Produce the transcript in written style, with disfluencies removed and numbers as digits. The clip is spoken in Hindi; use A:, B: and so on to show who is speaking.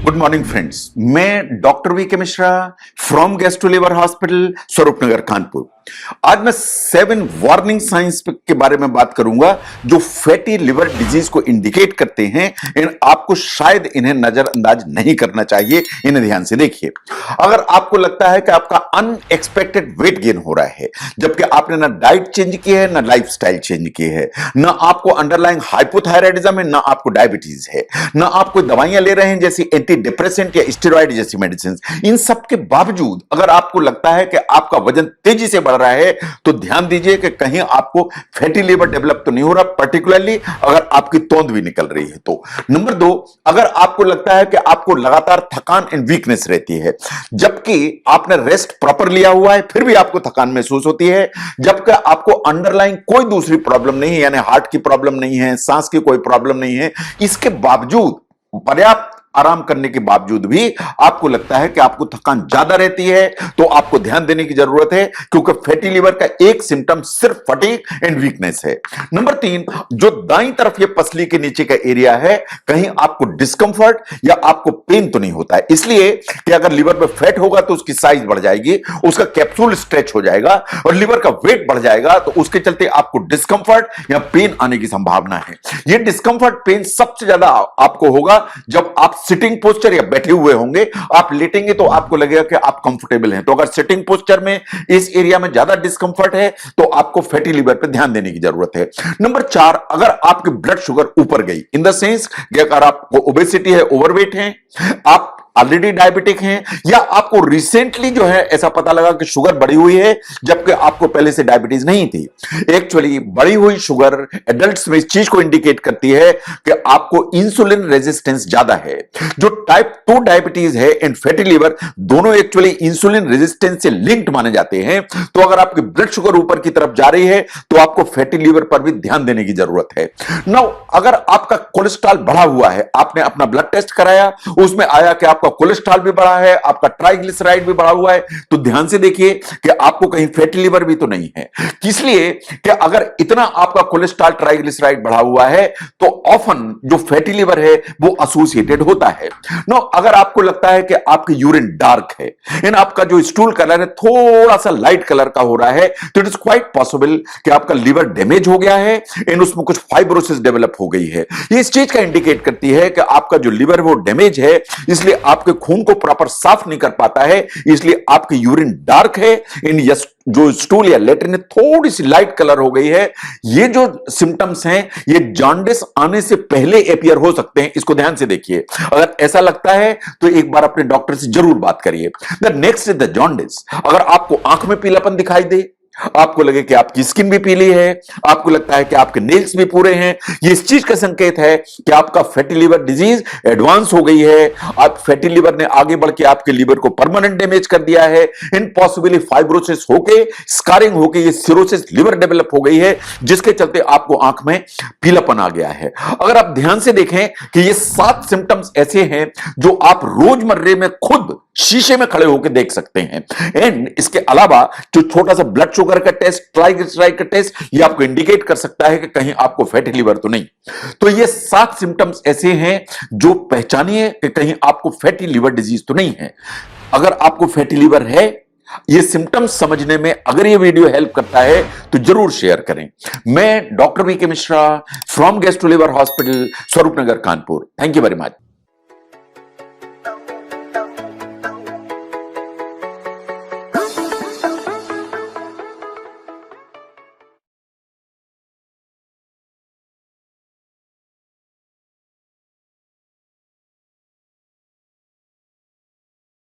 A: गुड मॉर्निंग फ्रेंड्स, मैं doctor V K Mishra from gastro liver hospital Swaroop Nagar Kanpur. आज मैं 7 वार्निंग साइंस के बारे में बात करूंगा जो फैटी लिवर डिजीज को इंडिकेट करते हैं। आपको शायद इन्हें नजरअंदाज नहीं करना चाहिए, इन्हें ध्यान से देखिए। अगर आपको लगता है कि आपका अनएक्सपेक्टेड वेट गेन हो रहा है जबकि आपने ना डाइट चेंज की है ना लाइफस्टाइल चेंज की है, ना आपको अंडरलाइंग हाइपोथायराइडिज्म है, ना आपको डायबिटीज है, ना आप कोई दवाइयां ले रहे हैं जैसी एंटी डिप्रेसेंट या स्टेरॉइड जैसी मेडिसिन, इन सब के बावजूद अगर आपको लगता है कि आपका वजन तेजी से बढ़ रहा है तो ध्यान दीजिए कि कहीं आपको फैटी लिवर डेवलप तो नहीं हो रहा, पर्टिकुलरली अगर आपकी तोंद भी निकल रही है तो। नंबर 2, अगर आपको लगता है कि आपको लगातार थकान एंड वीकनेस रहती है जबकि आपने रेस्ट प्रॉपर लिया हुआ है फिर भी आपको थकान महसूस होती है, जबकि आपको अंडरलाइंग कोई दूसरी प्रॉब्लम नहीं है, यानी हार्ट की प्रॉब्लम नहीं है, सांस की कोई प्रॉब्लम नहीं है, इसके बावजूद पर्याप्त आराम करने के बावजूद भी आपको लगता है कि आपको थकान ज्यादा रहती है तो आपको ध्यान देने की जरूरत है, क्योंकि फैटी लिवर का एक सिम्टम सिर्फ फटीग एंड वीकनेस है। नंबर 3, जो दाईं तरफ ये पसली के नीचे का एरिया है, कहीं आपको डिस्कंफर्ट या आपको पेन तो नहीं होता है, इसलिए कि अगर लिवर में फैट होगा तो उसकी साइज बढ़ जाएगी, उसका कैप्सूल स्ट्रेच हो जाएगा और लिवर का वेट बढ़ जाएगा, तो उसके चलते आपको डिस्कंफर्ट या पेन आने की संभावना है। यह डिस्कंफर्ट पेन सबसे ज्यादा आपको होगा जब आप सिटिंग पोस्चर या बैठे हुए होंगे। आप लेटेंगे तो आपको लगेगा कि आप कंफर्टेबल हैं, तो अगर सिटिंग पोस्चर में इस एरिया में ज्यादा डिस्कंफर्ट है तो आपको फैटी लिवर पे ध्यान देने की जरूरत है। नंबर 4, अगर आपकी ब्लड शुगर ऊपर गई, इन द सेंस कि अगर आपको ओबेसिटी है, ओवरवेट है, आप ऑलरेडी डायबिटिक हैं, या आपको रिसेंटली जो है ऐसा पता लगा कि शुगर बढ़ी हुई है जबकि आपको पहले से डायबिटीज नहीं थी। एक्चुअली बढ़ी हुई शुगर एडल्ट्स में इस चीज को इंडिकेट करती है कि आपको इंसुलिन रेजिस्टेंस ज्यादा है। जो टाइप 2 डायबिटीज है एंड फैटी लिवर दोनों एक्चुअली इंसुलिन रेजिस्टेंस से लिंक्ड माने जाते हैं, तो अगर आपकी ब्लड शुगर ऊपर की तरफ जा रही है तो आपको फैटी लिवर पर भी ध्यान देने की जरूरत है। नाउ, अगर आपका कोलेस्ट्रॉल बढ़ा हुआ है, आपने अपना ब्लड टेस्ट कराया, उसमें आया कि आपका कोलेस्ट्रॉल भी बढ़ा है, आपका ट्राइग्लिसराइड भी बढ़ा हुआ है, तो ध्यान से देखिए कि आपको कहीं फैटी लिवर भी तो नहीं है। इसलिए कि अगर इतना आपका कोलेस्ट्रॉल ट्राइग्लिसराइड बढ़ा हुआ है तो ऑफन जो फैटी लिवर है वो एसोसिएटेड होता है। नो, अगर आपको लगता है कि आपकी यूरिन डार्क है एंड आपका जो स्टूल कलर है थोड़ा सा लाइट कलर का हो रहा है, तो इट इज क्वाइट पॉसिबल कि आपका लिवर डैमेज हो गया है एंड उसमें कुछ फाइब्रोसिस डेवलप हो गई है। ये इस चीज का इंडिकेट करती है कि आपका जो लिवर वो डैमेज है, इसलिए आपके खून को प्रॉपर साफ नहीं कर पाता है, इसलिए आपकी यूरिन डार्क है इन जो स्टूल या लेटरिन थोड़ी सी लाइट कलर हो गई है। ये जो सिम्टम्स हैं ये जॉन्डिस आने से पहले अपीयर हो सकते हैं, इसको ध्यान से देखिए। अगर ऐसा लगता है तो एक बार अपने डॉक्टर से जरूर बात करिए। The next is the jaundice. अगर आपको आंख में पीलापन दिखाई दे, आपको लगे कि आपकी स्किन भी पीली है, आपको लगता है कि आपके नेल्स भी पूरे हैं, ये इस चीज का संकेत है कि आपका फैटी लिवर डिजीज एडवांस हो गई है। आप फैटी लिवर ने आगे बढ़ के आपके लिवर को परमानेंट डैमेज कर दिया है, इन पॉसिबली फाइब्रोसिस होके, स्कारिंग होके ये सिरोसिस लिवर डेवलप हो गई है, जिसके चलते आपको आंख में पीलापन आ गया है। अगर आप ध्यान से देखें कि ये 7 सिम्टम्स ऐसे हैं जो आप रोजमर्रे में खुद शीशे में खड़े होकर देख सकते हैं। एंड इसके अलावा जो छोटा सा ब्लड शुगर का टेस्ट, ट्राइग्लिसराइड का टेस्ट, ये आपको इंडिकेट कर सकता है कि कहीं आपको फैटी लिवर तो नहीं। तो ये 7 सिम्टम्स ऐसे हैं जो पहचानिए कि कहीं आपको फैटी लिवर डिजीज तो नहीं है। अगर आपको फैटी लिवर है, ये सिम्टम्स समझने में अगर ये वीडियो हेल्प करता है तो जरूर शेयर करें। मैं doctor V K Mishra from gastro liver hospital Swaroop Nagar Kanpur. Thank you very much.